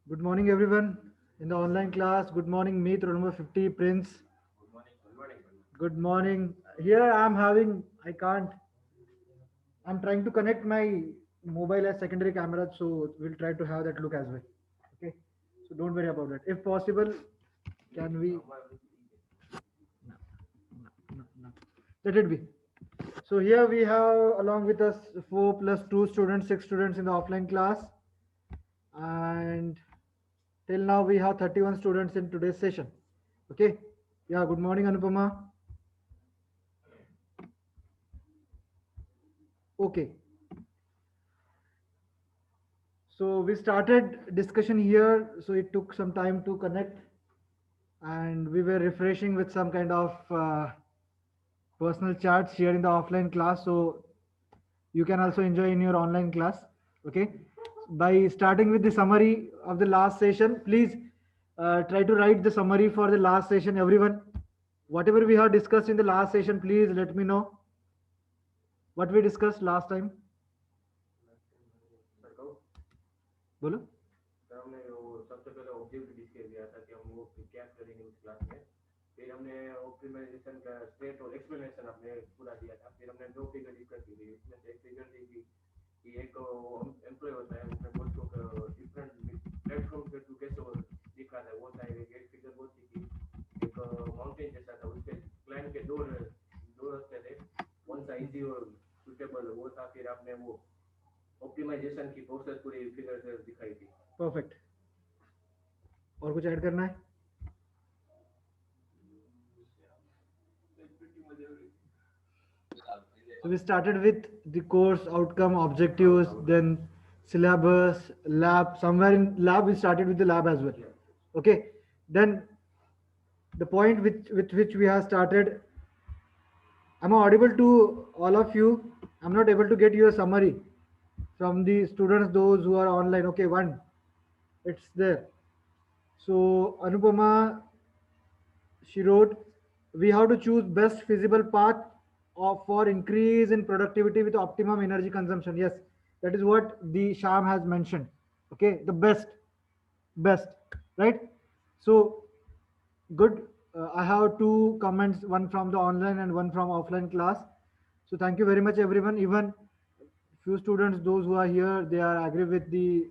Good morning, everyone. In the online class, good morning, meet roll number 50, Prince. Good morning. Here I'm having, I can't, I'm trying to connect my mobile as secondary camera, so we'll try to have that look as well. Okay. So don't worry about that. If possible, can we? No. Let it be. So here we have along with us 4 plus 2 students, 6 students in the offline class. And till now we have 31 students in today's session. Okay. Yeah, good morning, Anupama. Okay. So we started discussion here, so it took some time to connect, and we were refreshing with some kind of personal chats here in the offline class. So you can also enjoy in your online class. Okay. By starting with the summary of the last session, please try to write the summary for the last session, everyone. Whatever we have discussed in the last session, please let me know what we discussed last time. बोलो. Sir हमने वो सबसे पहले object discuss किया था कि हम वो क्या करेंगे उस क्लास में। फिर हमने ऑप्टिमाइजेशन का स्टेट और एक्सप्लेनेशन आपने पूरा दिया था। फिर हमने दो फिगर डिस्कस की थी। इसमें से एक फिगर थी कि एक एम्प्लॉय होता है, वो अपने बॉस को डिफरेंट प्लेटफॉर्म के थ्रू कैसे वो दिखाता है, वो था एक फिगर। वो थी कि एक माउंटेन जैसा था, उसके क्लाइंब के दो दो रास्ते थे, कौन सा इजी और सुटेबल वो था। फिर आपने वो ऑप्टिमाइजेशन की प्रोसेस पूरी फिगर से दिखाई थी। परफेक्ट. और कुछ ऐड करना है? So we started with the course outcome, objectives, then syllabus, lab. Somewhere in lab, we started with the lab as well. Okay. Then the point with which we have started. Am I audible to all of you? I'm not able to get your summary from the students, those who are online. Okay, one. It's there. So Anupama, she wrote, we have to choose best feasible path for increase in productivity with optimum energy consumption. Yes, that is what the Sham has mentioned. Okay, the best, right? So good. I have two comments, one from the online and one from offline class. So thank you very much, everyone. Even few students, those who are here, they are agree with the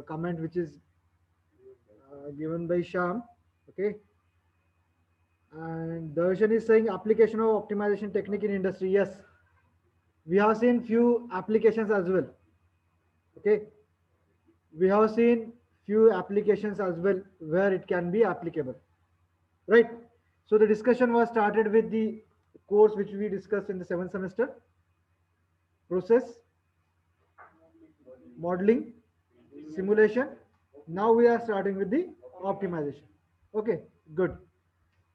comment which is given by Sham. Okay. And Darshan is saying application of optimization technique in industry. Yes, we have seen few applications as well. Okay, we have seen few applications as well where it can be applicable, right? So the discussion was started with the course which we discussed in the 7th semester, process, modeling, simulation. Now we are starting with the optimization. Okay, good.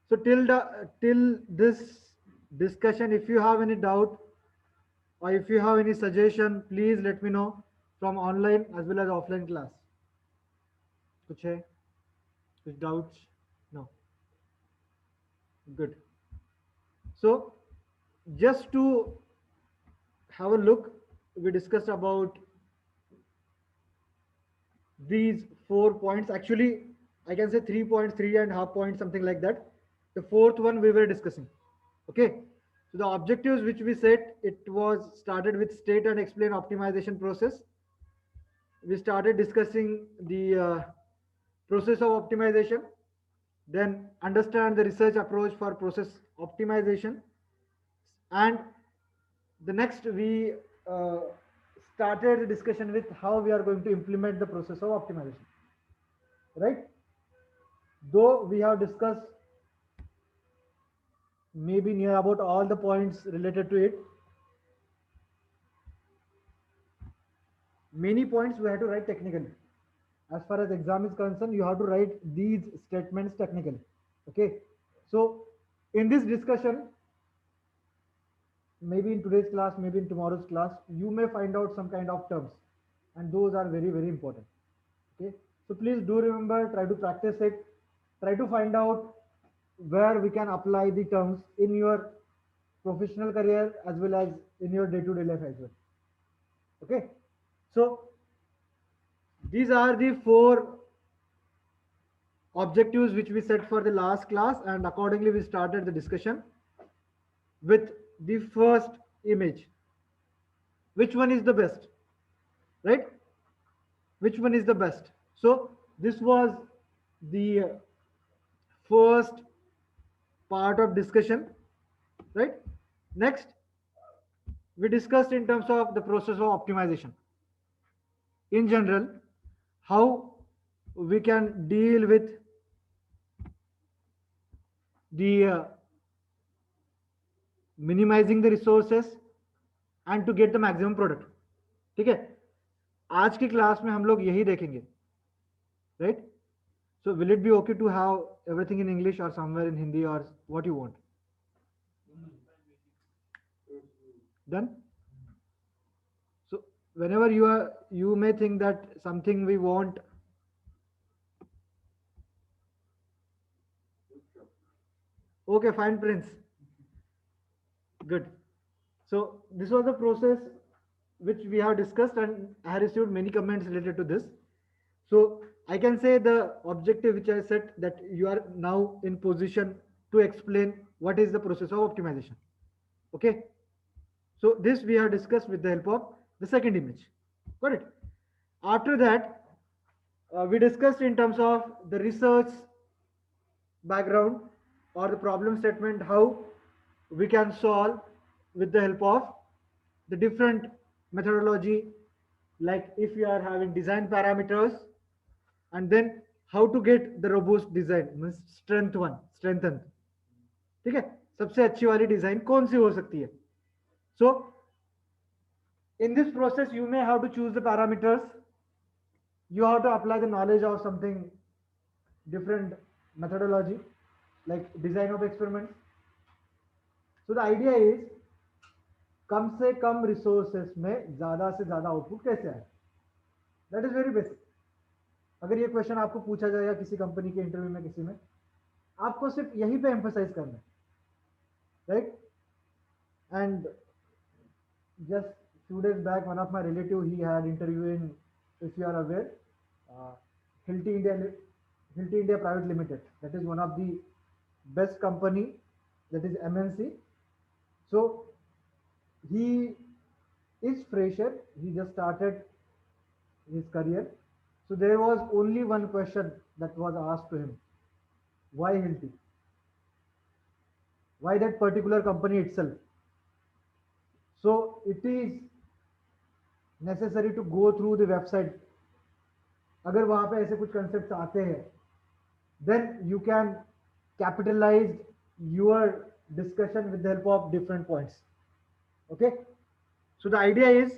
So till this discussion, if you have any doubt or if you have any suggestion, please let me know from online as well as offline class. कुछ है? कुछ doubts? No. Good. So just to have a look, we discussed about these 4 points. Actually, I can say 3 points, 3.5 points, something like that. The fourth one we were discussing. Okay. So the objectives which we set, it was started with state and explain optimization process. We started discussing the process of optimization, then understand the research approach for process optimization, and the next we uh, started the discussion with how we are going to implement the process of optimization, right? Though we have discussed maybe near about all the points related to it, many points we have to write technically. As far as exam is concerned, you have to write these statements technically. Okay. So in this discussion, maybe in today's class, maybe in tomorrow's class, you may find out some kind of terms, and those are very, very important. Okay. So please do remember, try to practice it, try to find out where we can apply the terms in your professional career as well as in your day-to-day life as well. Okay. So these are the four objectives which we set for the last class, and accordingly we started the discussion with the first image. Which one is the best, right? Which one is the best? So this was the first part of discussion, right? Next, we discussed in terms of the process of optimization in general, how we can deal with the minimizing the resources and to get the maximum product. ठीक है, आज की class में हम लोग यही देखेंगे, right? So will it be okay to have everything in English or somewhere in Hindi or what you want? Done? So whenever you may think that something we want, okay, fine, Prince. Good. So this was the process which we have discussed, and I received many comments related to this. So I can say the objective which I set, that you are now in position to explain what is the process of optimization. Okay. So this we have discussed with the help of the second image. Got it? After that, we discussed in terms of the research background or the problem statement, how we can solve with the help of the different methodology, like if you are having design parameters, and then how to get the robust design, means strengthened. ठीक है, सबसे अच्छी वाली design कौन सी हो सकती है? So in this process you may have to choose the parameters, you have to apply the knowledge of something different methodology like design of experiments. So the idea is कम से कम रिसोर्सेस में ज्यादा से ज्यादा output कैसे आए, that is very basic. अगर ये question आपको पूछा जाएगा किसी कंपनी के इंटरव्यू में, किसी में, आपको सिर्फ यहीं पे एम्फसाइज करना है, right? And just few days back, one of my relative, he had interview in, if you are aware, Hilti India Private Limited. That is one of the best company, that is MNC. So he is fresher, he just started his career. So there was only one question that was asked to him: why Hilti? Why that particular company itself? So it is necessary to go through the website. अगर वहां पे ऐसे कुछ concept आते हैं, then you can capitalize your discussion with the help of different points. Okay, so the idea is,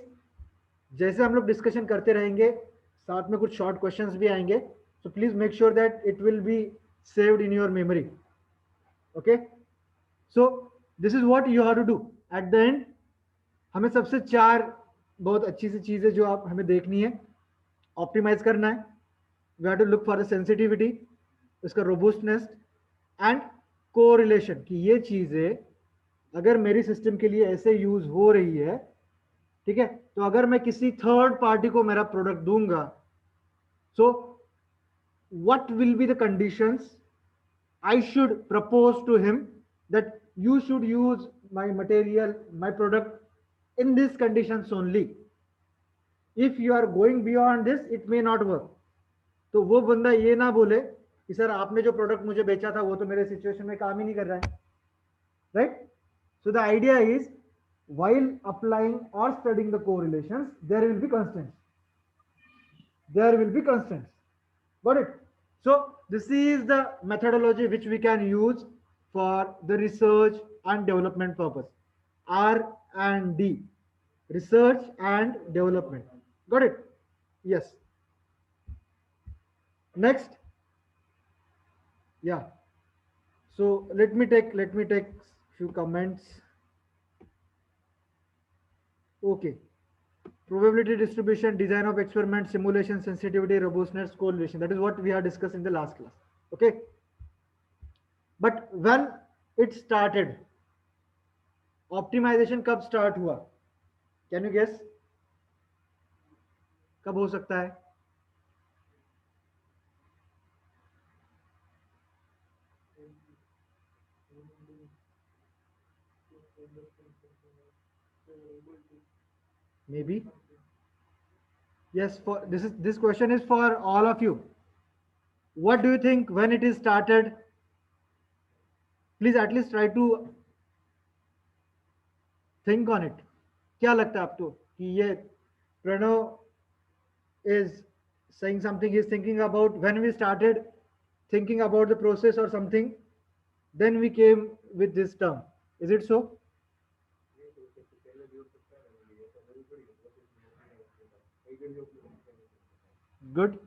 जैसे हम लोग डिस्कशन करते रहेंगे, साथ में कुछ शॉर्ट क्वेश्चंस भी आएंगे. So please make sure that it will be saved in your memory. Okay, so this is what you have to do at the end. हमें सबसे 4 बहुत अच्छी सी चीजें जो आप हमें देखनी है, ऑप्टिमाइज करना है. We have to look for the sensitivity, उसका रोबस्टनेस एंड कोरिलेशन, कि ये चीजें अगर मेरी सिस्टम के लिए ऐसे यूज हो रही है, ठीक है, तो अगर मैं किसी थर्ड पार्टी को मेरा प्रोडक्ट दूंगा, so what will be the conditions I should propose to him that you should use my material, my product in these conditions only. If you are going beyond this, it may not work. तो वो बंदा ये ना बोले कि sir आपने जो product मुझे बेचा था वो तो मेरे सिचुएशन में काम ही नहीं कर रहा है, right? So the idea is, while applying or studying the correlations, there will be constraints. There will be constraints. Got it? So this is the methodology which we can use for the research and development purpose. R&D, research and development. Got it? Yes. Next. Yeah. So let me take few comments. Okay. Probability distribution, design of experiment, simulation, sensitivity, robustness, correlation. That is what we have discussed in the last class. Okay. But when it started, optimization कब start हुआ? Can you guess? कब हो सकता है? Maybe. Yes, for this question is for all of you. What do you think when it is started? Please at least try to think on it. क्या लगता है आपको कि ये Pranav is saying something he's thinking about when we started thinking about the process or something, then we came with this term. Is it so? Good.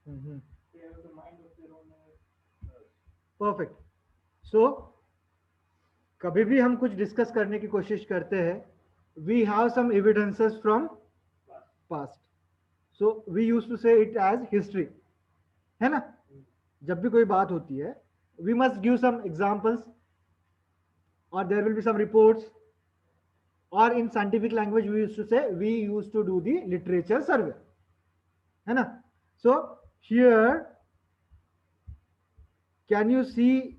Mhm. Perfect. So कभी भी हम कुछ डिस्कस करने की कोशिश करते हैं, we have some evidences from past, so we use to say it as history, है ना? जब भी कोई बात होती है, we must give some examples और there will be some reports, और in scientific language we use to say we use to do the literature survey, है ना? So here can you see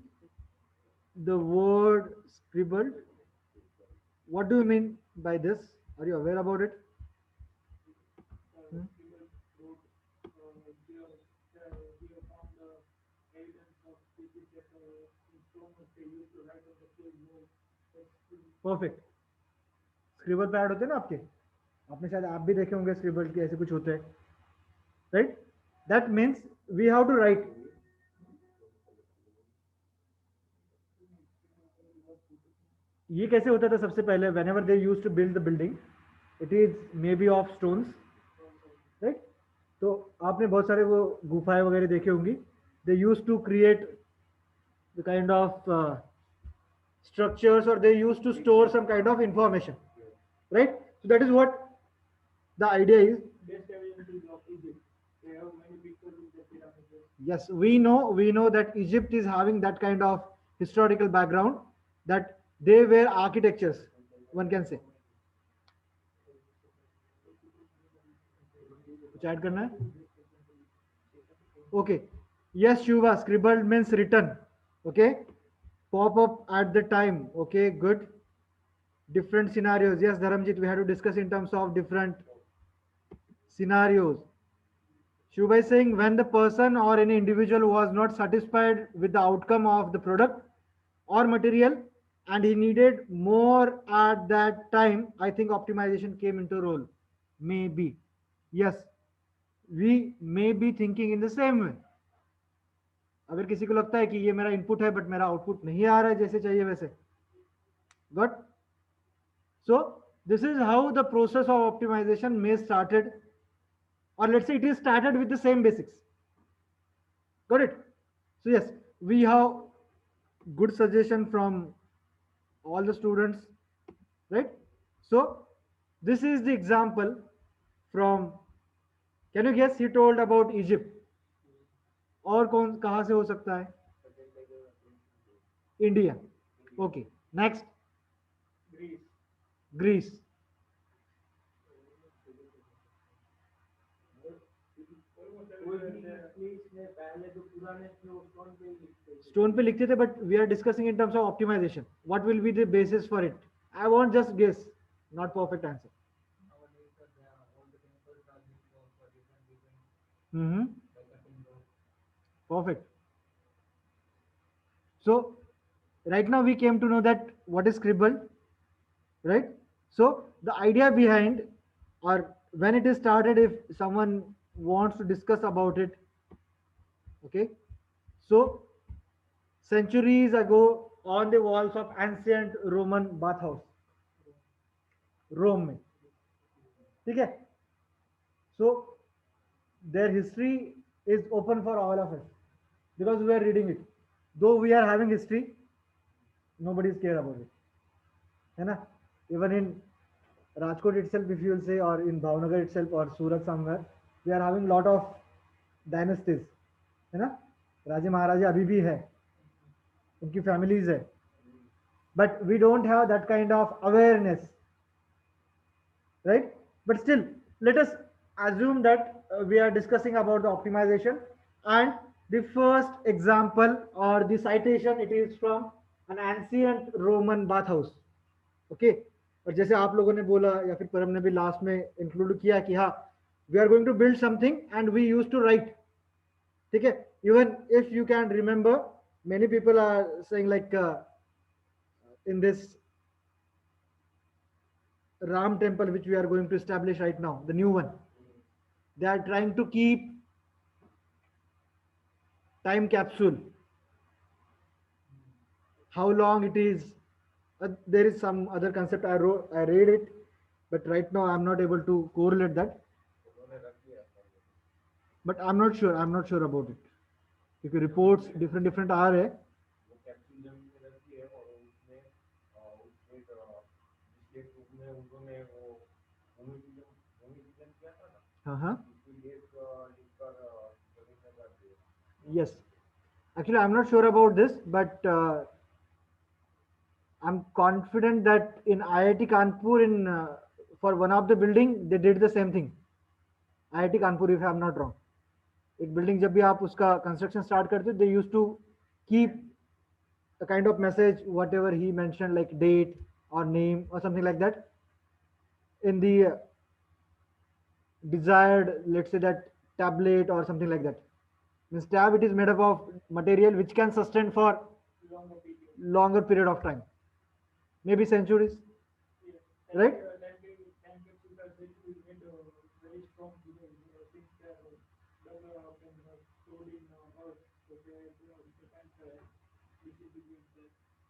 the word scribbled? What do you mean by this? Are you aware about it? Hmm? Perfect. Scribble pad होते हैं ना आपके, आपने शायद आप भी देखे होंगे स्क्रिबल के ऐसे कुछ होते हैं, right? That means we have to write. ये कैसे होता था सबसे पहले? whenever they used to build the building, it is maybe of stones, right? तो आपने बहुत सारे वो गुफाएं वगैरह देखे होंगी. they used to create the kind of structures, or they used to store some kind of information, right? So that is what the idea is. Yes, we know that Egypt is having that kind of historical background, that they were architectures, one can say. कुछ add करना है? Okay. Yes, Shuva, scribbled means written. Okay. Pop up at the time. Okay, good. Different scenarios. Yes, Dharamjit, we had to discuss in terms of different scenarios. Shubha is saying when the person or any individual was not satisfied with the outcome of the product or material and he needed more at that time, I think optimization came into role. Maybe. Yes, we may be thinking in the same way. अगर किसी को लगता है कि ये मेरा input है but मेरा आउटपुट नहीं आ रहा है जैसे चाहिए वैसे, got? So this is how the process of optimization may started, or let's say it is started with the same basics. Got it? So yes, we have good suggestion from all the students, right? So this is the example from, can you guess, he told about Egypt. और कौन कहां से हो सकता है? India. Okay, next. Greece. Stone पे लिखते थे, but we are discussing in terms of optimization. What will be the basis for it? I want just guess, not perfect answer. Perfect. So right now we came to know that what is scribble, right? So the idea behind, or when it is started, if someone wants to discuss about it, okay? So centuries ago on the walls of ancient Roman bathhouse, Rome में, ठीक है? So their history is open for all of us because we are reading it. Though we are having history, nobody is care about it, है ना? Even in Rajkot itself, if you will say, or in Bhavnagar itself, or Surat somewhere, we are having lot of dynasties, है ना? राजे महाराजे अभी भी है, उनकी families है, but we don't have that kind of awareness, right? But still, let us assume that we are discussing about the optimization, and the first example or the citation, it is from an ancient Roman bathhouse. Okay, और जैसे आप लोगों ने बोला या फिर परम ने भी लास्ट में इंक्लूड किया कि हाँ, we are going to build something and we use to write. ठीक है, even if you can remember, many people are saying like in this Ram temple which we are going to establish right now, the new one, they are trying to keep time capsule, how long it is. There is some other concept I read it, but right now I'm not able to correlate that. But I'm not sure about it, because reports different आ रहे हैं. हाँ. Yes, actually I'm not sure about this, but I'm confident that in IIT Kanpur, in for one of the building, they did the same thing. IIT Kanpur, if I'm not wrong. एक building जब भी आप उसका construction start करते, they used to keep a kind of message, whatever he mentioned, like date or name or something like that, in the desired, let's say that tablet or something like that. Means tab, it is made up of material which can sustain for longer period of time, maybe centuries, right?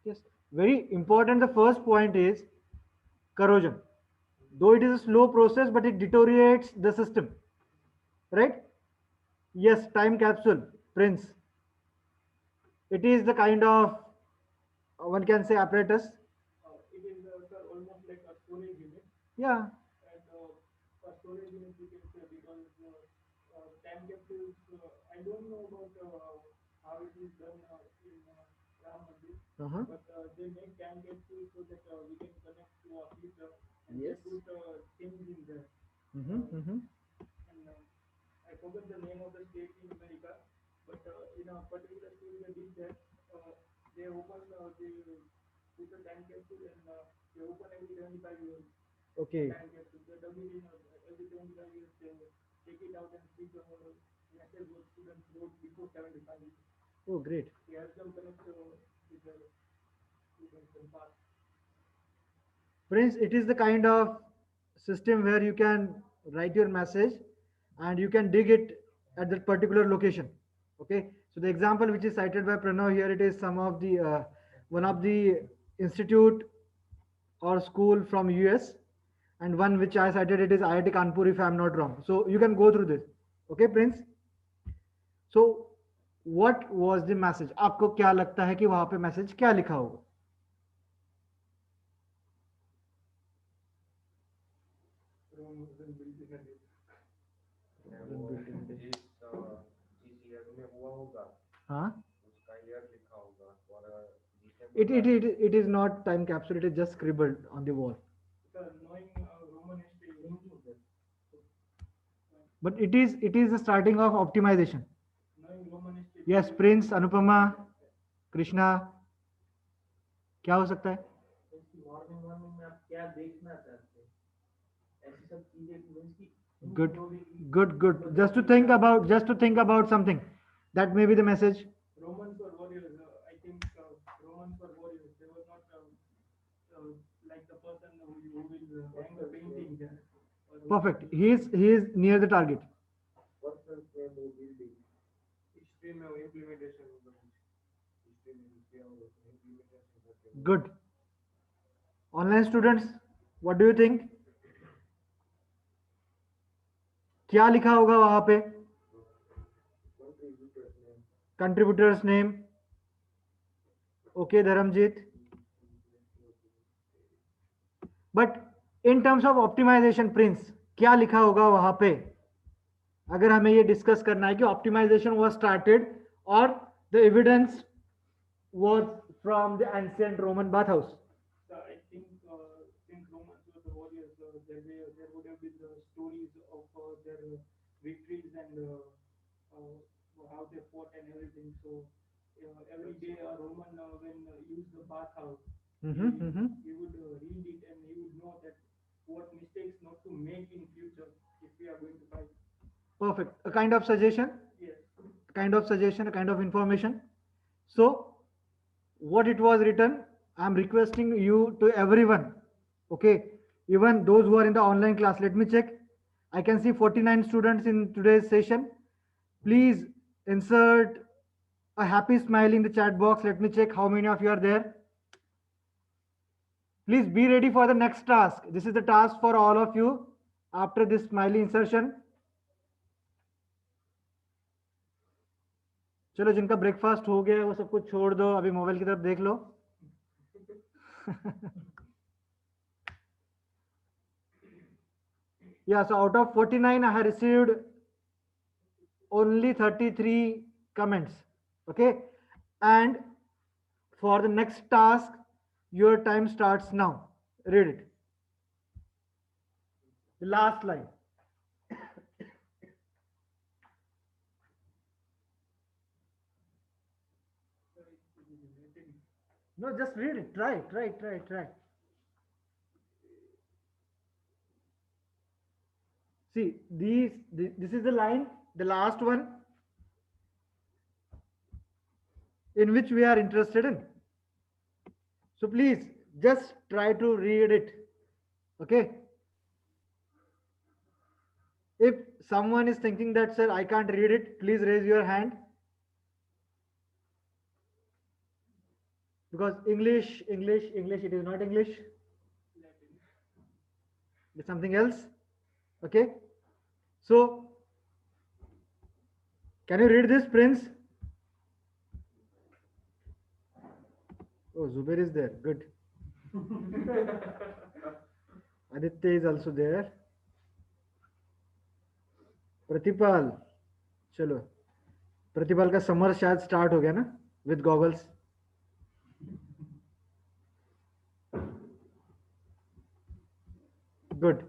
Yes, very important. The first point is corrosion. Though it is a slow process, but it deteriorates the system, right? Yes, time capsule, Prince. It is the kind of, one can say, apparatus. It is almost like a storage unit. Yeah. And a storage unit you can say, because time capsules, I don't know about how it is done in Ram Mandir, but they make time capsules so that we can connect to our future and Yes. they put things in there. Mm-hmm. And I forgot the name of the state in America, but in a particular state they did that. They open, they put a time capsule and they open every 25 years. Okay. Time capsule. They dump it in every 25 years. They take it out and see the message what students wrote before 75 years. Oh, great. They help them connect with the students and past. Prince, it is the kind of system where you can write your message and you can dig it at that particular location. Okay. So the example which is cited by Pranav here, it is some of the one of the institute or school from US, and one which I cited, it is IIT Kanpur, if I'm not wrong. So you can go through this. Okay, Prince. So what was the message? आपको क्या लगता है कि वहां पे message क्या लिखा होगा? हाँ. It is not time capsule. It is just scribbled on the wall. Knowing Roman history, but it is the starting of optimization. knowing Roman history. Yes, Prince, Anupama, Krishna, क्या हो सकता है? मॉर्निंग में आप क्या देखना चाहते हैं, ऐसी सब चीजें Good. Just to think about something. That may be the message. Romans were warriors. I think Romans were warriors. They were not like the person who will hang a painting there. Perfect. He is near the target. Extreme implementation. Good. Online students, what do you think? क्या लिखा होगा वहां पे? Contributors name. Okay, Dharamjit. But in terms of optimization, Prince, क्या लिखा होगा वहां पे? अगर हमें ये डिस्कस करना है कि ऑप्टिमाइजेशन वाज स्टार्टेड और the evidence was from the ancient Roman bathhouse? So I think since Romans were the warriors, there would have been the stories of their victories and uh, how they fought and everything. So every day a Roman when used the bathhouse, Mm-hmm, mm-hmm. he would read it and he would know that what mistakes not to make in future if we are going to fight. Perfect. A kind of suggestion, Yes. a kind of information. So, what it was written, I'm requesting you to everyone. Okay, even those who are in the online class, let me check. I can see 49 students in today's session. Please insert a happy smile in the chat box. Let me check how many of you are there. Please be ready for the next task. This is the task for all of you after this smiley insertion. चलो जिनका breakfast हो गया है वो सब कुछ छोड़ दो, अभी मोबाइल की तरफ देख लो. Yeah, so out of 49 I have received only 33 comments. Okay, and for the next task your time starts now. Read it, the last line. No, just read it. Try. See, this is the line, the last one, in which we are interested in. So please just try to read it. Okay. If someone is thinking that, sir, I can't read it, please raise your hand. Because English, it is not English. It's something else. Okay. So, can you read this, Prince? Oh, Zubair is there. Good. Aditya is also there. प्रतिपाल, चलो प्रतिपाल का summer शायद start हो गया ना with goggles. Good.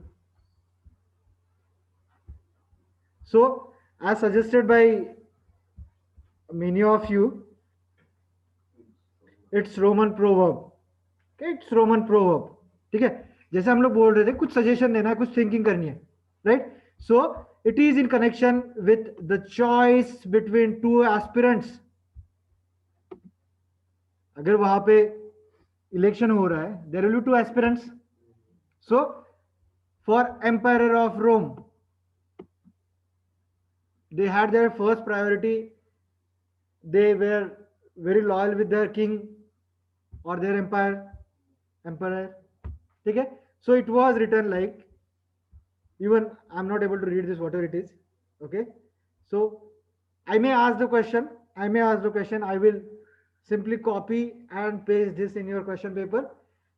So, as suggested by many of you, it's Roman proverb. Okay, it's Roman proverb. ठीक है, जैसे हम लोग बोल रहे थे कुछ सजेशन देना है, कुछ थिंकिंग करनी है, right? So it is in connection with the choice between two aspirants. अगर वहां पे इलेक्शन हो रहा है, there will be two aspirants. So for empire of Rome, they had their first priority. They were very loyal with their king or their emperor. Okay, so it was written like, even I'm not able to read this, whatever it is. Okay, so I may ask the question, I will simply copy and paste this in your question paper,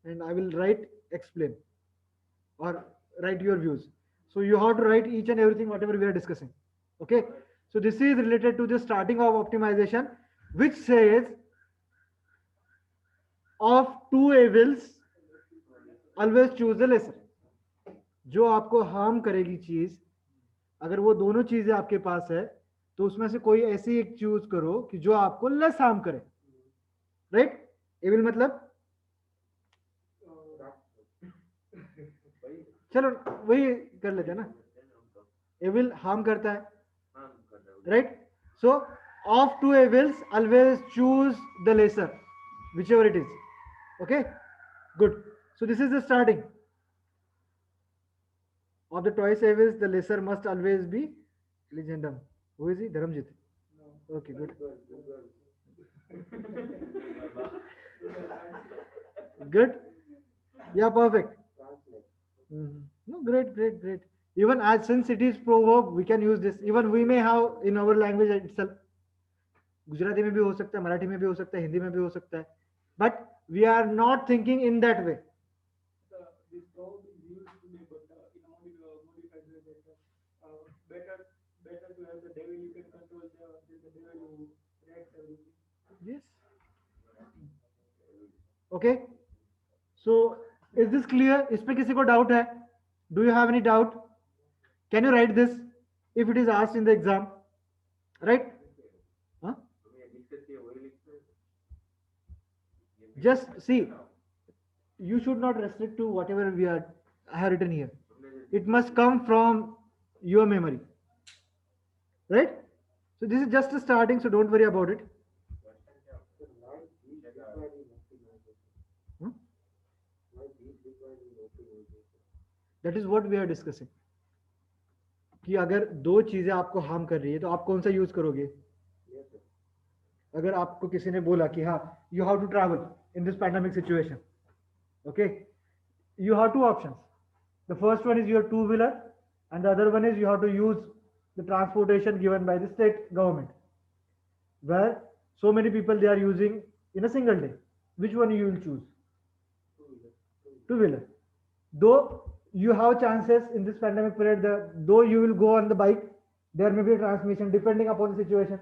and I will write explain or write your views. So you have to write each and everything whatever we are discussing. Okay, so this is related to the starting of optimization, which says of two evils always choose the lesser. जो आपको harm करेगी चीज, अगर वो दोनों चीजें आपके पास है, तो उसमें से कोई ऐसी एक चूज करो कि जो आपको लेस हार्म करे. राइट? एविल मतलब चलो वही कर लेते हैं ना. एविल हार्म करता है, right? So of two evils always choose the lesser, whichever it is. Okay, good. So this is the starting of the twice evils. The lesser must always be legendum. Who is he? Dharamjit. No. Okay, good. Good. Yeah, perfect. No, great. Even as since it is proverb, we can use this. Even we may have in our language itself. Gujarati में भी हो सकता है, मराठी में भी हो सकता है, हिंदी में भी हो सकता है, but we are not thinking in that way. This proverb is used today, but in a modified way that better to have the devil you can control than the devil who reacts everything. Yes. Okay, so is this clear? इस पे किसी को doubt है? Do you have any doubt? Can you write this if it is asked in the exam? Right? Huh? हमने discuss किया वही लिखते हैं। Just see, you should not restrict to whatever we are I have written here. It must come from your memory, right? So this is just a starting, so don't worry about it. Hmm? That is what we are discussing. कि अगर दो चीजें आपको harm कर रही है तो आप कौन सा यूज करोगे? अगर आपको किसी ने बोला कि हाँ you have to travel in this pandemic situation, okay, you have two options. The first one is your two-wheeler, and the other one is you have to use the transportation given by the state government, where so many people they are using in a single day. Which one you will choose? Two-wheeler. Though you have chances in this pandemic period, though you will go on the bike, there may be a transmission depending upon the situation.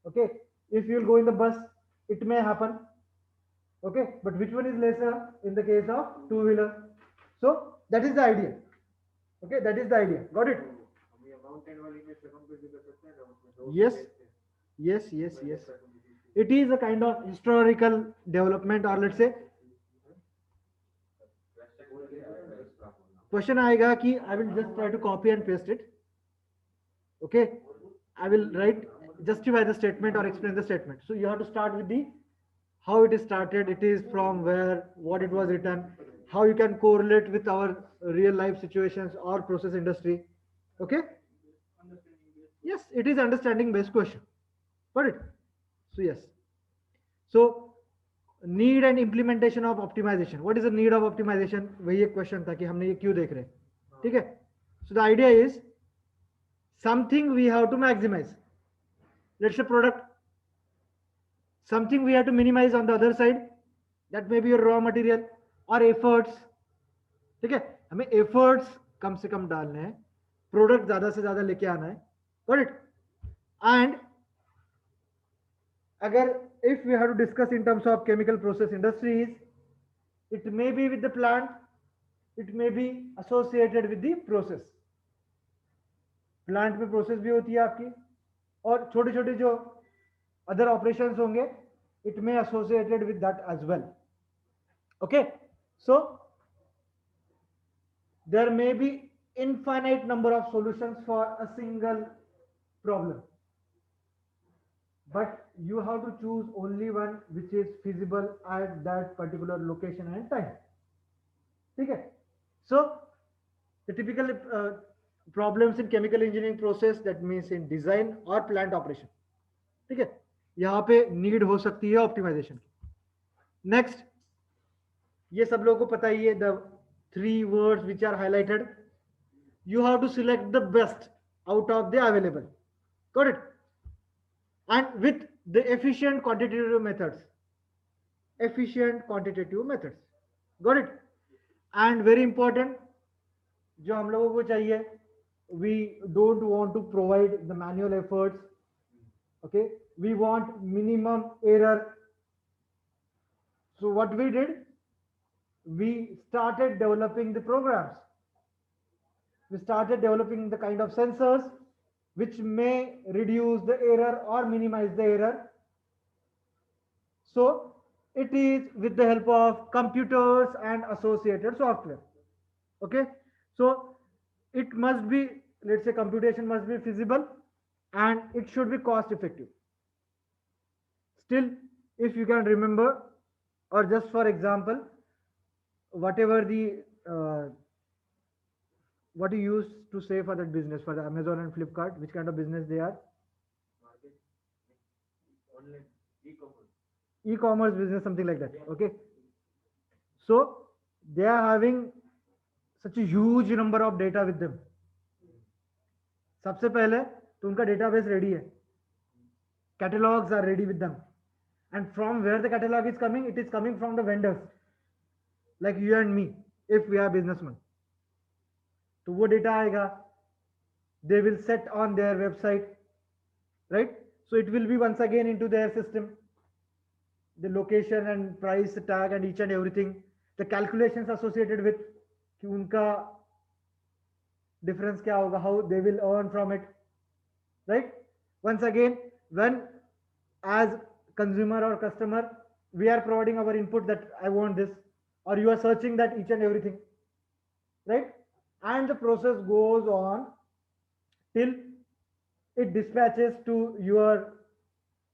Okay, if you will go in the bus, it may happen. Okay, but which one is lesser in the case of two-wheeler? So that is the idea. Okay, that is the idea. Got it? हम ये mountain वाली में से complete भी कर सकते हैं ना, उसमें दो Yes. places हैं। Yes, yes, yes. It is a kind of historical development, or let's say question आएगा कि I will just try to copy and paste it. Okay, I will write justify the statement or explain the statement. So you have to start with the how it is started, it is from where, what it was written, how you can correlate with our real life situations or process industry. Okay. Yes, it is understanding based question. Got it? So yes. So need and implementation of optimization. What is the need of optimization? वही एक question था कि हमने ये क्यों देख रहे हैं. ठीक है? So the idea is something we have to maximize. Let's say product. Something we have to minimize on the other side. That may be your raw material or efforts. ठीक है? हमें efforts कम से कम डालने हैं. Product ज़्यादा से ज़्यादा लेके आना है. Got it? And अगर if we have to discuss in terms of chemical process industries, it may be with the plant, it may be associated with the process. Plant में process भी होती है आपकी, और छोटे छोटे जो other operations होंगे, it may associated with that as well. Okay, so there may be infinite number of solutions for a single problem, but you have to choose only one which is feasible at that particular location and time. Okay, so the typical problems in chemical engineering process, that means in design or plant operation. ठीक है, यहाँ पे need हो सकती है optimisation की. Next, ये सब लोगों को पता ही है, the 3 words which are highlighted. You have to select the best out of the available. Got it? And with the efficient quantitative methods. Efficient quantitative methods. Got it? And very important, जो हम लोगों को चाहिए, we don't want to provide the manual efforts. Okay, we want minimum error. So what we did, we started developing the programs. We started developing the kind of sensors which may reduce the error or minimize the error. So it is with the help of computers and associated software. Okay, so it must be, let's say computation must be feasible and it should be cost effective. Still, if you can remember, or just for example, whatever the what you used to say for that business, for the Amazon and Flipkart, which kind of business they are? Market, online, e-commerce. E-commerce business, something like that. Okay, so they are having such a huge number of data with them. सबसे पहले तो उनका database ready है, catalogs are ready with them, and from where the catalog is coming, it is coming from the vendors like you and me, if we are businessmen. तो वो data आएगा, they will set on their website, right? So it will be once again into their system. the location and price tag and each and everything, the calculations associated with कि उनका difference क्या होगा, how they will earn from it, right? Once again, when as consumer or customer we are providing our input that I want this, or you are searching that each and everything, right? And the process goes on till it dispatches to your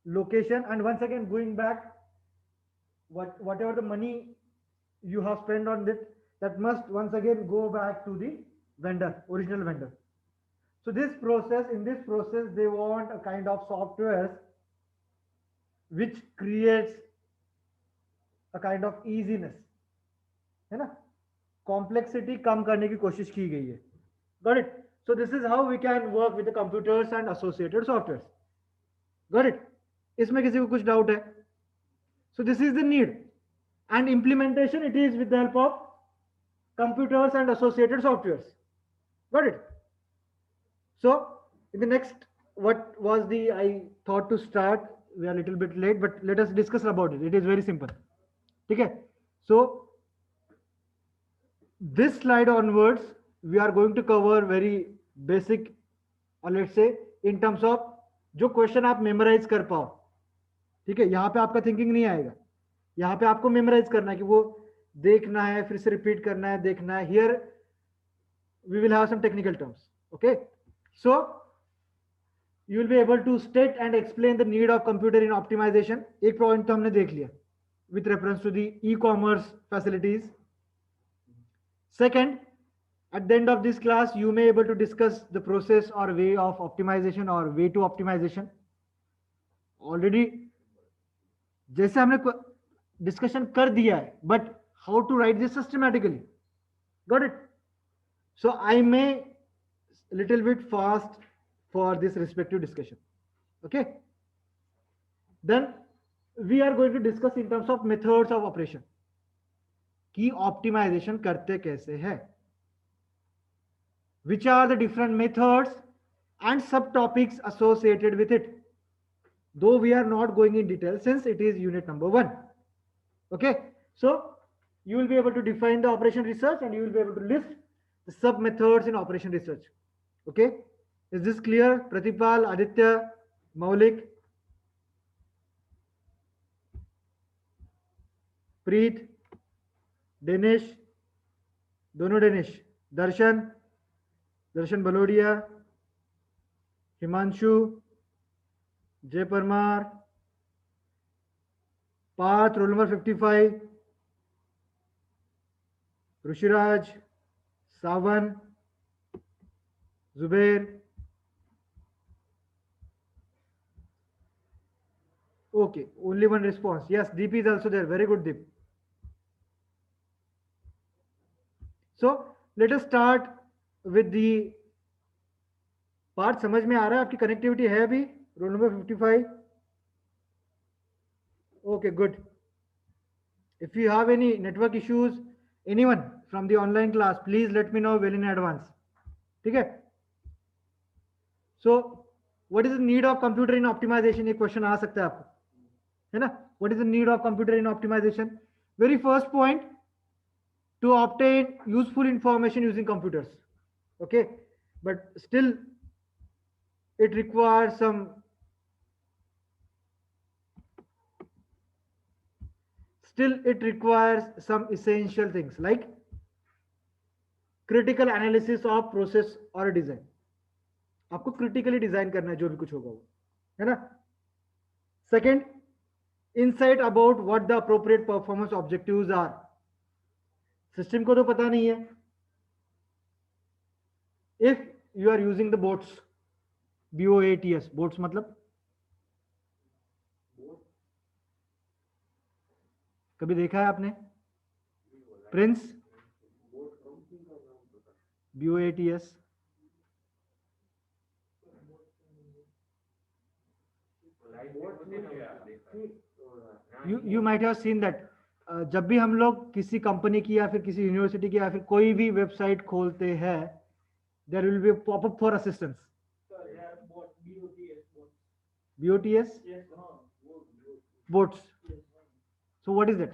location, and once again going back, whatever the money you have spent on it, that must once again go back to the vendor, original vendor. So this process, in this process, they want a kind of software which creates a kind of easiness, है ना? Complexity कम करने की कोशिश की गई है. Got it? So this is how we can work with the computers and associated softwares. Got it? इसमें किसी को कुछ doubt है? So this is the need, and implementation it is with the help of computers and associated softwares. Got it? So in the next, what was the, I thought to start, we are a little bit late, but let us discuss about it. It is very simple. Okay? So this slide onwards, we are going to cover very basic, or let's say in terms of जो question आप memorise कर पाओ. ठीक है, यहाँ पे आपका thinking नहीं आएगा, यहाँ पे आपको मेमोराइज करना है कि वो देखना है, फिर से रिपीट करना है, देखना है. Here we will have some technical terms. Okay, so you will be able to state and explain the need of computer in optimization. एक पॉइंट तो हमने देख लिया with reference to the e-commerce facilities. Second, at the end of this class, you may able to discuss the process or way of optimization or way to optimization. Already, जैसे हमने discussion कर दिया है, but how to write this systematically. Got it? So I may little bit fast for this respective discussion. Okay, then we are going to discuss in terms of methods of operation कि optimization करते कैसे है, which are the different methods and subtopics associated with it, though we are not going in detail since it is unit number 1. Okay, so you will be able to define the operation research and you will be able to list the sub methods in operation research. Okay, is this clear? Pratipal, Aditya, Maulik, Preet, Dinesh, दोनों Dinesh, Darshan, Darshan Balodia, Himanshu, Jay Parmar, Path, roll number 55, Rushiraj, Savan, Zubair. Okay, only one response. Yes, Deep is also there. Very good, Deep. So let us start with the part. समझ में आ रहा है? आपकी connectivity है अभी? Roll number 55. Okay, good. If you have any network issues, anyone from the online class, please let me know well in advance. ठीक है? So what is the need of computer in optimization? ये question आ सकता है आपको, है ना? What is the need of computer in optimization? Very first point, to obtain useful information using computers. Okay, but still it requires some essential things like critical analysis of process or design. आपको critically design करना है जो भी कुछ होगा वो, है ना? Second, insight about what the appropriate performance objectives are. System को तो पता नहीं है. If you are using the bots, BOATS, bots मतलब कभी देखा है आपने? Prince, BOATS. You might have seen that. जब भी हम लोग किसी कंपनी की या फिर किसी यूनिवर्सिटी की या फिर कोई भी वेबसाइट खोलते हैं, there will be a pop-up for assistance. BOTS? Yes, Bots. So what is that?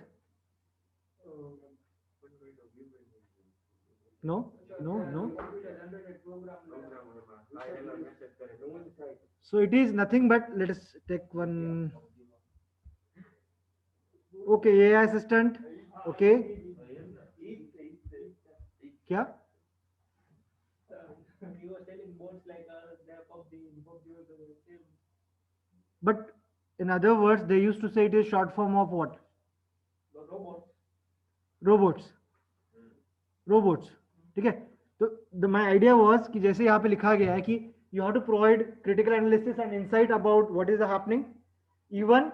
No, no, no. So it is nothing but, let us take one. Okay, AI assistant. Okay. क्या? He was telling bots like they're PUBG was the same. But in other words, they used to say it is short form of what? Robots. Robots. Robots. ठीक है. तो the my idea was कि जैसे यहाँ पे लिखा गया है कि you have to provide critical analysis and insight about what is happening. Even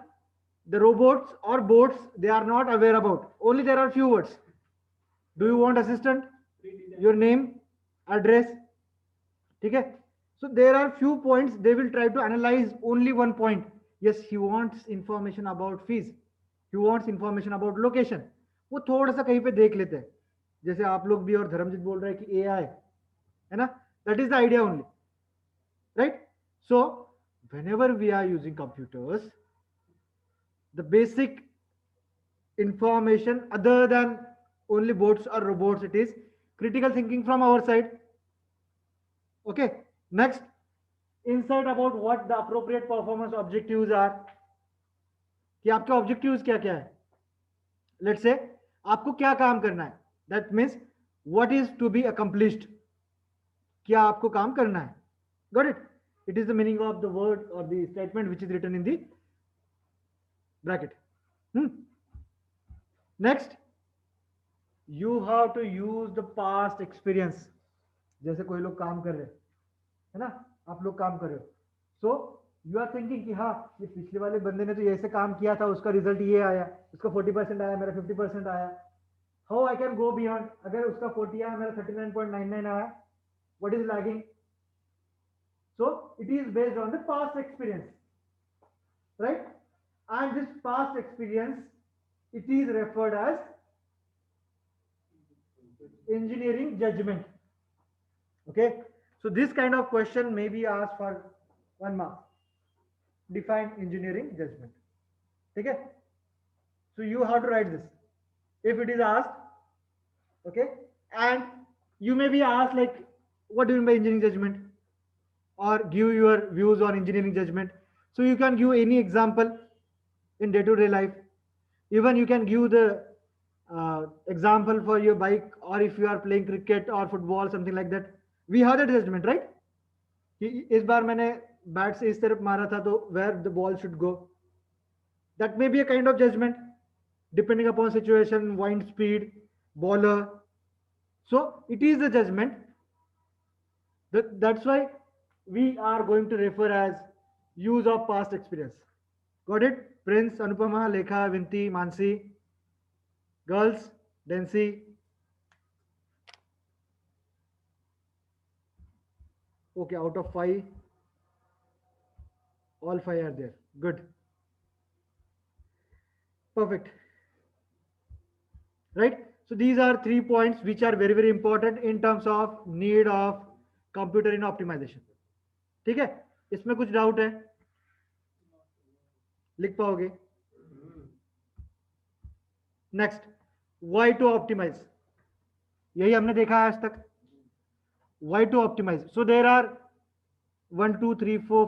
the robots और bots they are not aware about, only there are few words. Do you want assistant, your name, address. ठीक है. So there are few points they will try to analyze only one point. Yes, he wants information about fees, he wants information about location. वो थोड़ा सा कहीं पे देख लेते हैं, जैसे आप लोग भी और धर्मजीत बोल रहे हैं कि AI है ना. That is the idea only, right? So whenever we are using computers, the basic information other than only bots or robots, it is critical thinking from our side. Okay. Next, insight about what the appropriate performance objectives are. कि आपके objectives क्या क्या है. Let's say आपको क्या काम करना है, that means what is to be accomplished. क्या आपको काम करना है. Got it. It is the meaning of the word और the statement which is written in the bracket. Next, you have to use the past experience. जैसे कोई लोग काम कर रहे हैं, है ना, आप लोग काम कर रहे हो. सो यू आर थिंकिंग कि हाँ, ये पिछले वाले बंदे ने तो ऐसे काम किया था, उसका रिजल्ट ये आया, उसका 40% आया, मेरा 50% आया. How I can go beyond. अगर उसका 40 आया, मेरा 39.99 आया, what is lagging. So it is based on the past experience, right. And this past experience, it is referred as engineering judgment. Okay. So this kind of question may be asked for 1 mark. Define engineering judgment. Okay. So you have to write this if it is asked. Okay. And you may be asked like, what do you mean by engineering judgment, or give your views on engineering judgment. So you can give any example in day-to-day life. Even you can give the example for your bike, or if you are playing cricket or football, something like that. We have that judgment, right? कि इस बार मैंने bat से इस तरफ मारा था, तो where the ball should go. That may be a kind of judgment depending upon situation, wind speed, bowler. So it is a judgment. That's why we are going to refer as use of past experience. Got it? Prince, Anupama, Lekha, Vinti, Mansi. Girls, Dancy. Okay, out of 5, all 5 are there. Good. Perfect. Right? So these are 3 points which are very, very important in terms of need of computer in optimization. ठीक है? इसमें कुछ doubt है? लिख पाओगे? Next, why to optimize. यही हमने देखा है आज तक. Why to optimize. So there are 1 2 3 4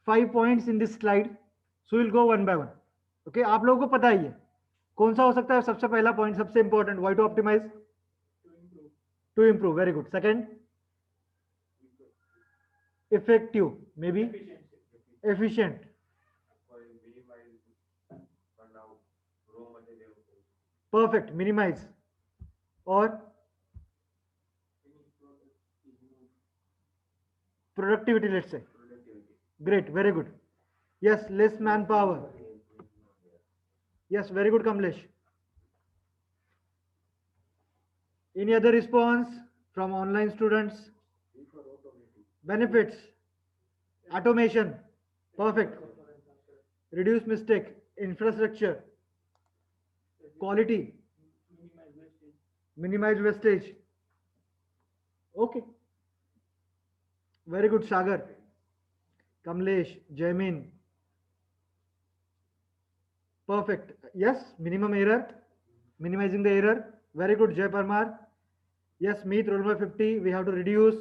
5 points in this slide. So we'll go one by one. Okay, आप लोगों को पता ही है कौन सा हो सकता है सबसे पहला पॉइंट, सबसे important. Why to optimize. To improve. Very good. Second, effective, maybe efficient. Perfect. Minimize. Or productivity, let's say. Great. Very good. Yes, less manpower. Yes, very good, Kamlesh. Any other response from online students? Benefits. Automation. Perfect. Reduce mistake. Infrastructure. Quality. Minimize wastage. Okay. Very good, Sagar. Kamlesh, Jamin. Perfect. Yes, minimum error, minimizing the error. Very good, Jay Parmar. Yes, Meet roll number 50. We have to reduce.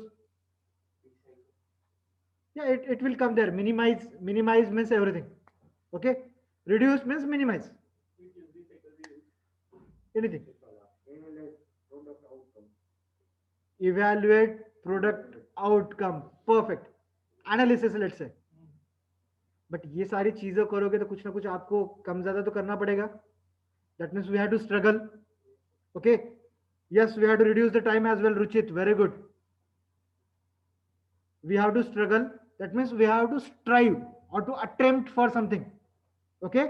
Yeah, it will come there. Minimize means everything. Okay. Reduce means minimize. Anything. Evaluate product outcome. Perfect. Analysis, let's say. But ये सारी चीजें करोगे तो कुछ ना कुछ आपको कम ज्यादा तो करना पड़ेगा. That means we have to struggle. Okay. Yes, we have to reduce the time as well. Ruchit, very good. We have to struggle. That means we have to strive or to attempt for something. Okay.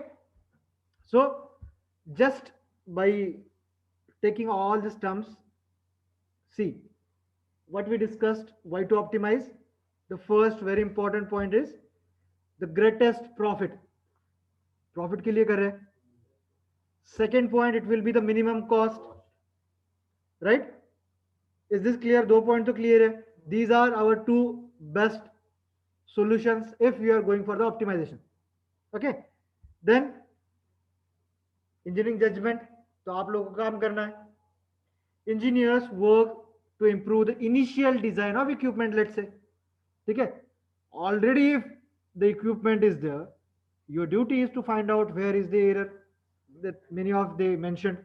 So just by taking all these terms, see what we discussed. Why to optimize? The first very important point is the greatest profit. Profit के लिए कर रहे हैं. Second point, it will be the minimum cost. Right? Is this clear? दो point तो clear है. These are our two best solutions if you are going for the optimization. Okay. Then engineering judgment. तो आप लोगों को काम करना है. Engineers work to improve the initial design of equipment, let's say. ठीक है. Already if the equipment is there, your duty is to find out where is the error that many of they mentioned.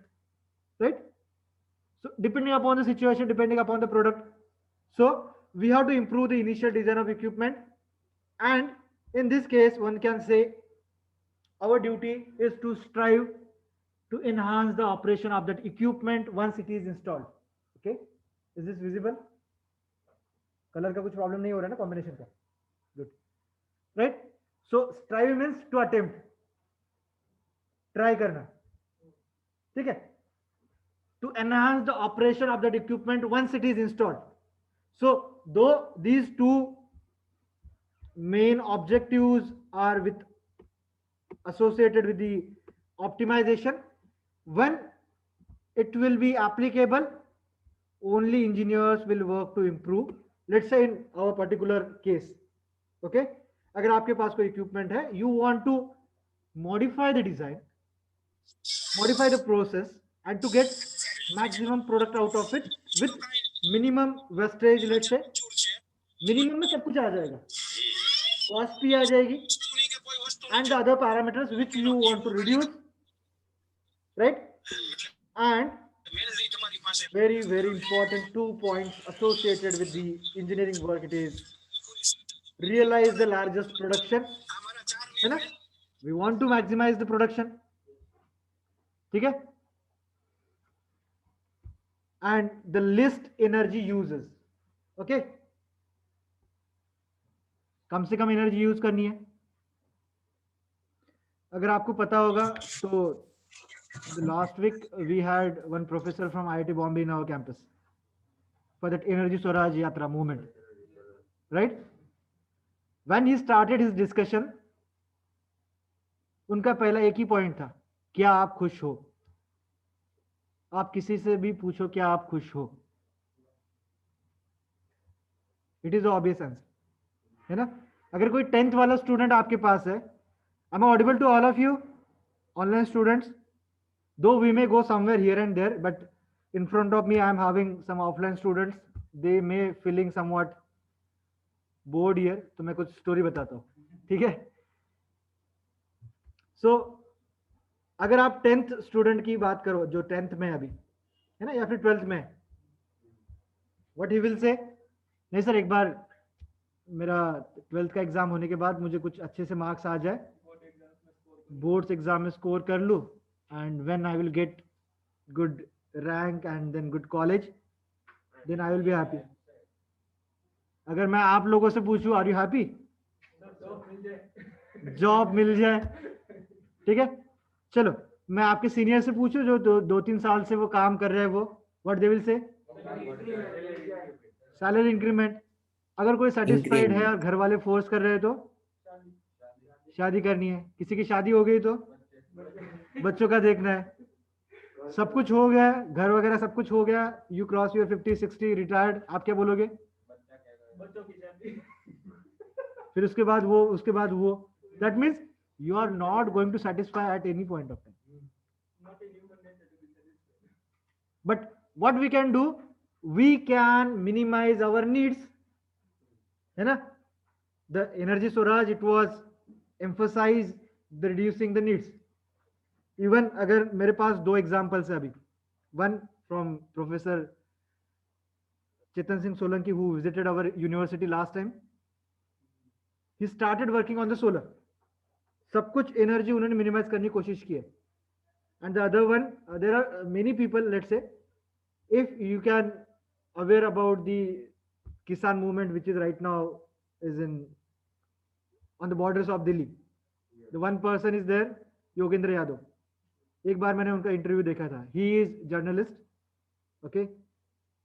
Right? So depending upon the situation, depending upon the product, so we have to improve the initial design of equipment. And in this case, one can say our duty is to strive to enhance the operation of that equipment once it is installed. Okay. Is this visible? Color का कुछ problem नहीं हो रहा है ना combination का. Good. Right? So strive means to attempt. Try करना. ठीक है. To enhance the operation of that equipment once it is installed. So though these two main objectives are with associated with the optimization, when it will be applicable, only engineers will work to improve. Let's say in our particular case, okay, अगर आपके पास कोई equipment है, you want to modify the design, modify the process, and to get maximum product out of it with minimum wastage. Let's say minimum में सब कुछ आ जाएगा, cost भी आ जाएगी, and the other parameters which you want to reduce, right? And very important 2 points associated with the engineering work, it is realize the largest production, है ना? We want to maximize the production. ठीक है? And the least energy uses. Okay? कम से कम energy use करनी है. अगर आपको पता होगा तो last week we had one professor from IIT Bombay in our campus for that Energy Swaraj Yatra movement, right? When he started his discussion, उनका पहला एक ही पॉइंट था, क्या आप खुश हो? आप किसी से भी पूछो क्या आप खुश हो? इट इज ऑब्वियस आंसर, है ना? अगर कोई 10th वाला स्टूडेंट आपके पास है, am I audible to all of you online students? Though we may go somewhere here and there, but in front of me I am having some offline students, they may feeling somewhat bored here, तो मैं कुछ story बताता हूँ. ठीक है? So अगर आप 10th student की बात करो जो 10th में अभी है ना, या फिर 12th में, what he will say, नहीं सर एक बार मेरा 12th का एग्जाम होने के बाद मुझे कुछ अच्छे से मार्क्स आ जाए, बोर्ड्स एग्जाम में स्कोर कर लूँ, and when I will get good rank and then good college, then I will be happy. अगर मैं आप लोगों से पूछूं are you happy? जॉब मिल जाए. ठीक है, चलो मैं आपके सीनियर से पूछूं जो 2-3 साल से वो काम कर रहे हैं, वो what they will say? Salary increment. अगर कोई सेटिस्फाइड है और घर वाले फोर्स कर रहे हैं तो शादी करनी है. किसी की शादी हो गई तो बच्चों का देखना है. सब कुछ हो गया, घर वगैरह सब कुछ हो गया, यू क्रॉस योर 50-60 रिटायर्ड, आप क्या बोलोगे? बच्चों की शादी. फिर उसके बाद वो that means you are not going to satisfy at any point of time. but what we can do, we can minimize our needs, है ना? The energy storage, it was emphasize the reducing the needs. Even अगर मेरे पास दो examples है अभी, one from professor Chetan Singh Solanki who visited our university last time. He started working on the solar. सब कुछ एनर्जी उन्होंने मिनिमाइज करने की कोशिश की है. And the other one, there are many people, let's say if you can aware about the Kisan movement which is right now is in on the borders of Delhi. The one person is there, Yogendra Yadav. एक बार मैंने उनका interview देखा था. He is journalist. Okay.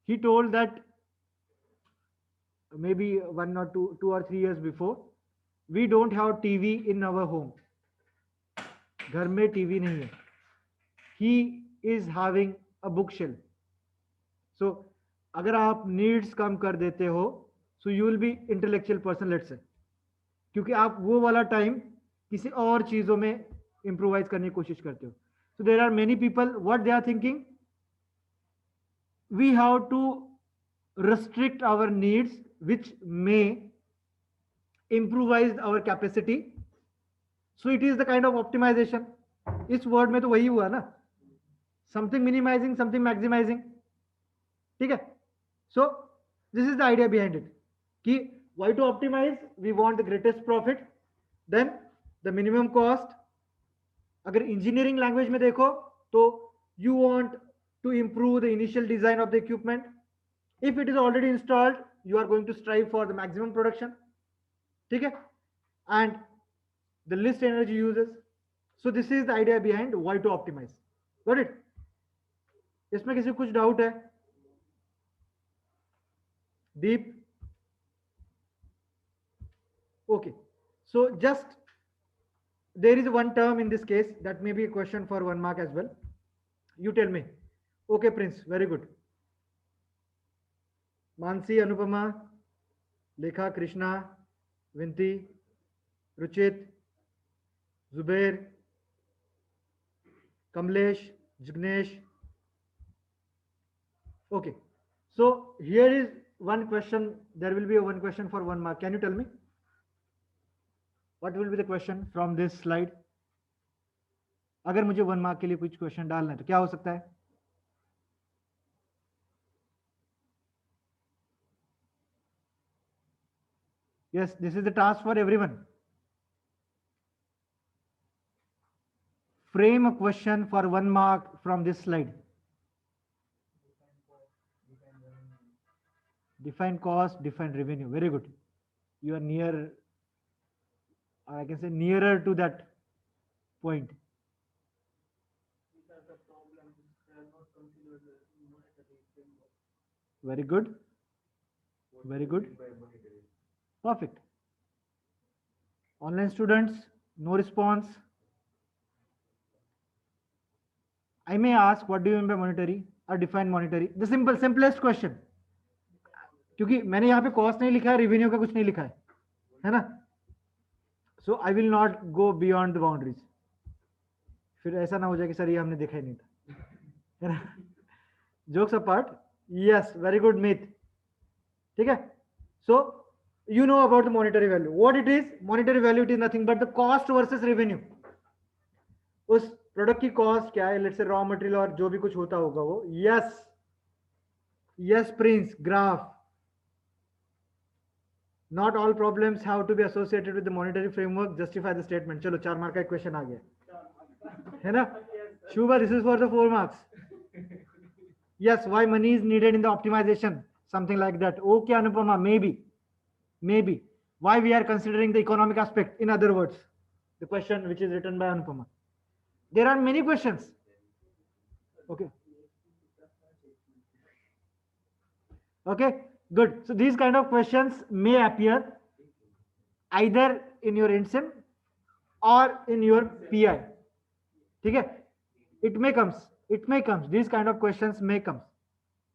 He told that maybe 1 or 2 or 3 years before, we don't have TV in our home. घर में TV नहीं है. He is having a bookshelf. So अगर आप नीड्स कम कर देते हो, so you will be intellectual person, let's say, क्योंकि आप वो वाला टाइम किसी और चीजों में इम्प्रोवाइज करने की कोशिश करते हो. So there are many people, what they are thinking, we have to restrict our needs which may improvise our capacity. So it is the kind of optimization. इस वर्ड में तो वही हुआ ना, something minimizing, something maximizing. ठीक है. So this is the idea behind it, कि why to optimize, we want the greatest profit, then the minimum cost. अगर इंजीनियरिंग लैंग्वेज में देखो तो you want to improve the initial design of the equipment. If it is already installed, you are going to strive for the maximum production. ठीक है. And the least energy uses. So this is the idea behind why to optimize. Got it? इसमें किसी को कुछ doubt है? Deep? Okay. So just there is one term in this case that may be a question for 1 mark as well. You tell me. Okay, Prince, very good. Mansi, Anupama, Lekha, Krishna, Vinti, Ruchit, Zubair, Kamlesh, Jignesh. Okay. So here is one question. There will be a one question for 1 mark. Can you tell me what will be the question from this slide? अगर मुझे 1 mark के लिए कुछ question डालना है तो क्या हो सकता है? Yes, this is the task for everyone. Frame a question for 1 mark from this slide. Define cost, define revenue. Very good. You are near, or I can say nearer to that point. These are the problems that are not considered in monetary framework. Very good. Very good. Perfect. Online students, no response. I may ask, what do you mean by monetary or define monetary? The simplest question. क्योंकि मैंने यहाँ पे cost नहीं लिखा है, revenue का कुछ नहीं लिखा है ना? So I will not go beyond the boundaries. फिर ऐसा ना हो जाए कि सर ये हमने देखा ही नहीं था, है ना? Jokes apart, yes, very good myth. ठीक है. सो you know about the monetary value. What it is? Monetary value, it is nothing but the cost versus revenue. उस प्रोडक्ट की कॉस्ट क्या है, लेट्स से रॉ मटेरियल और जो भी कुछ होता होगा वो. Yes yes Prince, graph. Not all problems have to be associated with the monetary framework. Justify the statement. चलो 4 मार्क का क्वेश्चन आ गया, है ना? शुभा, this is for the 4 marks. Yes, why money is needed in the optimization, something like that. Okay, Anupama, maybe why we are considering the economic aspect, in other words, the question which is written by Anupama. There are many questions. Okay, good. So these kind of questions may appear either in your INSEM or in your PI. ठीक है? It may comes. These kind of questions may come.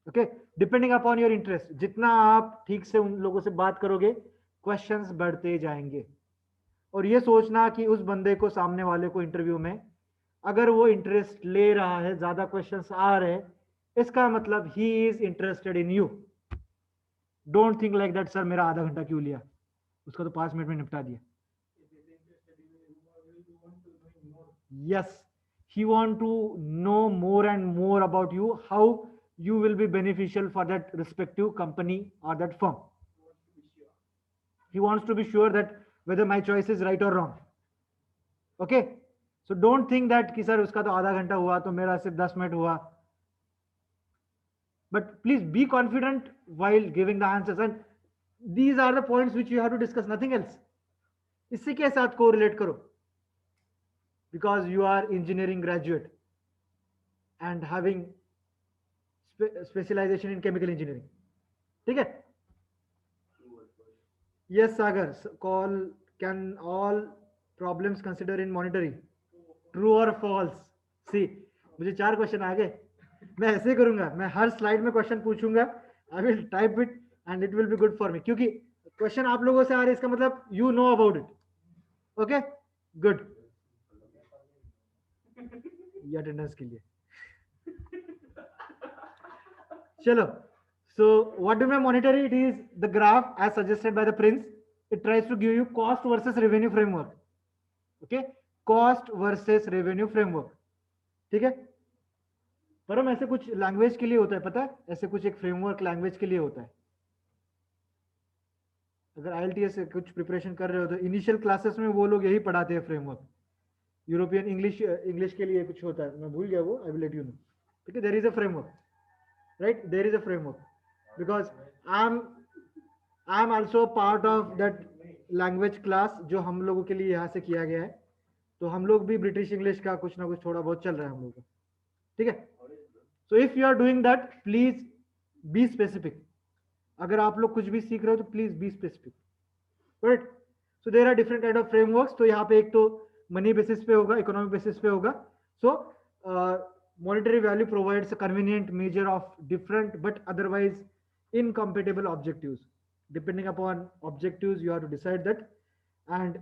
Okay, depending upon your interest. जितना आप ठीक से उन लोगों से बात करोगे, क्वेश्चंस बढ़ते जाएंगे. और ये सोचना कि उस बंदे को, सामने वाले को इंटरव्यू में, अगर वो इंटरेस्ट ले रहा है, ज्यादा क्वेश्चंस आ रहे हैं, इसका मतलब he is interested in you. Don't think like that sir मेरा आधा घंटा क्यों लिया, उसका तो 5 मिनट में निपटा दिया. If he's interested in you, he want to know more. Yes, he want to know more and more about you, how you will be beneficial for that respective company or that firm. He wants to be sure. He wants to be sure that whether my choice is right or wrong. Okay, so don't think that कि sir उसका तो आधा घंटा हुआ तो मेरा सिर्फ 10 minute हुआ. But please be confident while giving the answers, and these are the points which you have to discuss, nothing else. इसी के साथ correlate करो, because you are engineering graduate and having specialization in chemical engineering. ठीक है? Yes, Sagar. Call, can all problems consider in monetary? True or false? See, मुझे 4 question आ गए. मैं ऐसे करूंगा, मैं हर स्लाइड में क्वेश्चन पूछूंगा. I will type it and it will be good for me, क्योंकि क्वेश्चन आप लोगों से आ रहे हैं, इसका मतलब you know about it. Okay, good. ये अटेंडेंस के लिए. चलो. So what do we monetary? It is the graph as suggested by the Prince. It tries to give you cost versus revenue framework. Okay, cost versus revenue framework. ठीक है. परम ऐसे कुछ language के लिए होता है, पता है, ऐसे कुछ एक फ्रेमवर्क लैंग्वेज के लिए होता है. अगर IELTS से कुछ प्रिपरेशन कर रहे हो तो इनिशियल क्लासेस में वो लोग यही पढ़ाते हैं फ्रेमवर्क. यूरोपियन इंग्लिश के लिए कुछ होता है, मैं भूल गया वो, I will let you know. ठीक है, there is a framework, right, there is a framework, because I am also part of that language class जो हम लोगों के लिए यहाँ से किया गया है. तो हम लोग भी ब्रिटिश इंग्लिश का कुछ ना कुछ थोड़ा बहुत चल रहा है हम लोगों का. ठीक है. So if you are doing that, please be specific. अगर आप लोग कुछ भी सीख रहे हो तो please be specific, right. So there are different kind of frameworks. तो यहाँ पे एक तो मनी बेसिस पे होगा, इकोनॉमिक बेसिस पे होगा. सो monetary value provides a convenient measure of different but otherwise incompatible objectives. Depending upon objectives, you have to decide that, and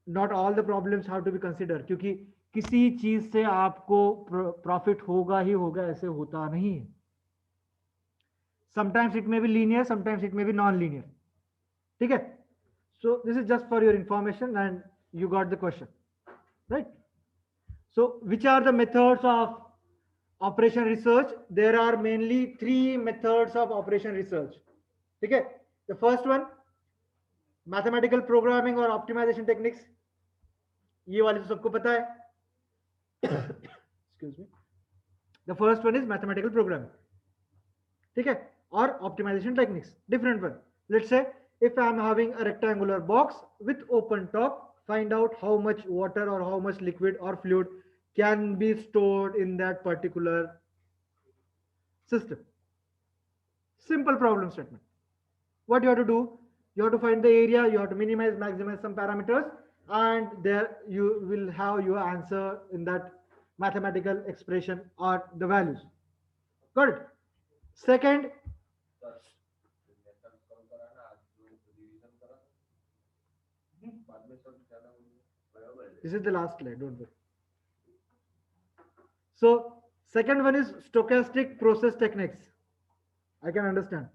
not all the problems have to be considered, क्योंकि किसी चीज से आपको profit होगा ही होगा ऐसे होता नहीं है. Sometimes it may be linear, sometimes it may be non-linear. ठीक है. So this is just for your information, and you got the question, right? So which are the methods of operation research? There are mainly 3 methods of operation research. ठीक है. The first one, mathematical programming or optimization techniques. ये वाले तो सबको पता है. Excuse me. The first one is mathematical programming. ठीक है. Or optimization techniques, different one. Let's say if I am having a rectangular box with open top, find out how much water or how much liquid or fluid can be stored in that particular system. Simple problem statement. What you have to do? You have to find the area, you have to minimize, maximize some parameters, and there you will have your answer in that mathematical expression or the values. Got it? Second, this is the last slide, don't worry. So second one is stochastic process techniques. I can understand.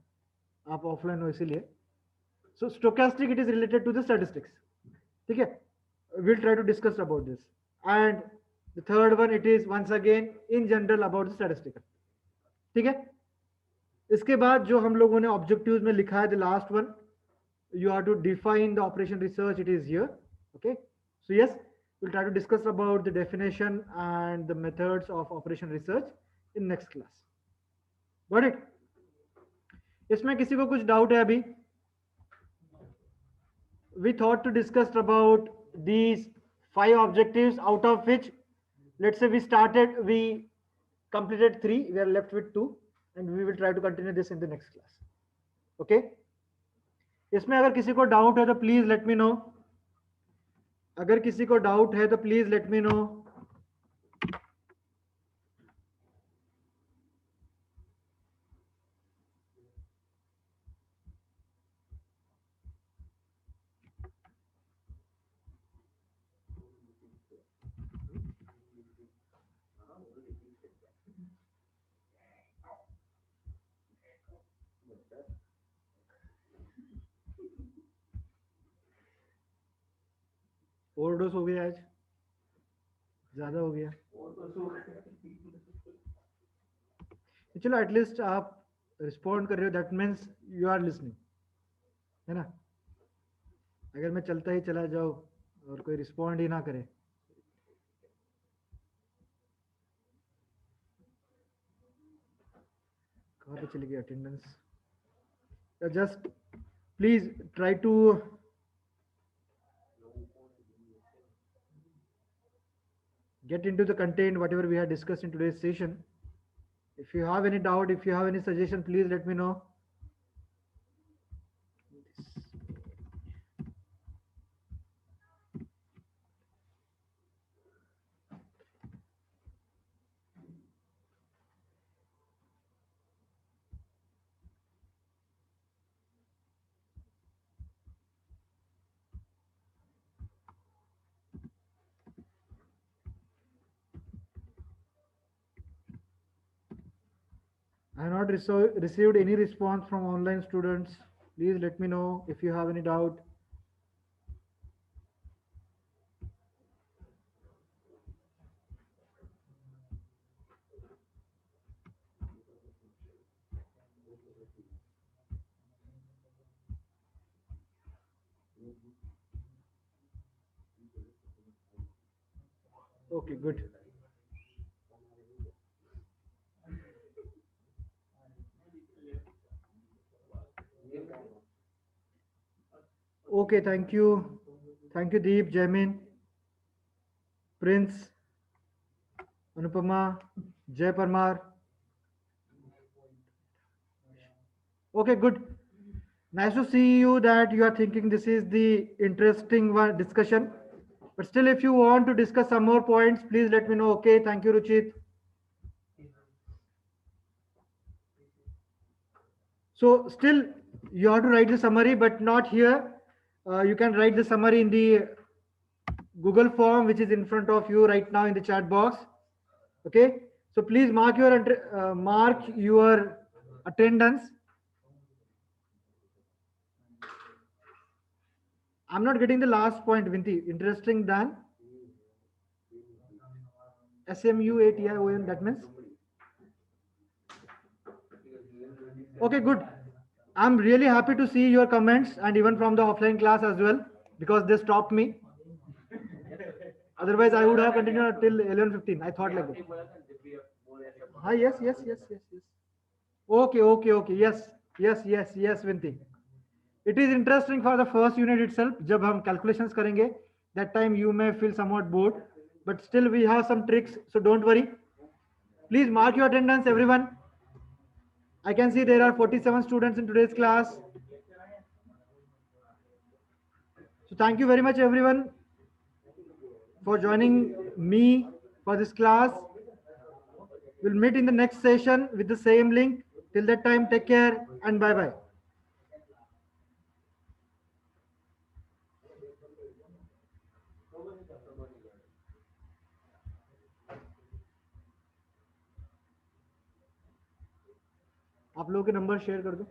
आप offline हो इसीलिए. So stochastic, it is related to the statistics. ठीक है. We'll try to discuss about this. And the third one, it is once again in general about the statistical. ठीक है. इसके बाद जो हम लोगों ने ऑब्जेक्टिव्स में लिखा है, the last one, you have to define the operation research. It is here. Okay. So yes, we'll try to discuss about the definition and the methods of operation research in next class. Got it? इसमें किसी को कुछ doubt है अभी? We thought to discuss about these 5 objectives, out of which, let's say we completed 3, we are left with 2, and we will try to continue this in the next class. Okay. इसमें अगर किसी को doubt है तो please let me know. अगर किसी को doubt है तो please let me know. Overdose हो गया आज, ज्यादा हो गया। और तो सो चलो एटलीस्ट आप रिस्पॉन्ड कर रहे हो, that means you are listening, है ना। अगर मैं चलता ही चला जाऊँ और कोई रिस्पॉन्ड ही ना करे, कहाँ पे चली गई attendance. Just please try to get into the content whatever we have discussed in today's session. If you have any doubt, if you have any suggestion, please let me know. I have not received any response from online students. Please let me know if you have any doubt. Okay, good. Okay, thank you. Thank you, Deep, Jamin, Prince, Anupama, Jay Parmar. Okay, good. Nice to see you that you are thinking this is the interesting one discussion. But still, if you want to discuss some more points, please let me know. Okay, thank you, Ruchit. So still, you have to write the summary, but not here. You can write the summary in the Google form, which is in front of you right now in the chat box. Okay. So please mark your attendance. I'm not getting the last point, Vinti. Interesting than SMUATION. That means. Okay, good. I'm really happy to see your comments and even from the offline class as well, because they stopped me. Otherwise, I would have continued till 11:15. I thought like that. Ah, yes, yes, yes, yes, yes. Okay, okay, okay. Yes, yes, yes, yes, Vinti. It is interesting for the first unit itself. जब हम calculations करेंगे, that time you may feel somewhat bored, but still we have some tricks, so don't worry. Please mark your attendance, everyone. I can see there are 47 students in today's class. So thank you very much, everyone, for joining me for this class. We'll meet in the next session with the same link. Till that time, take care and bye bye. आप लोगों के number share कर दो।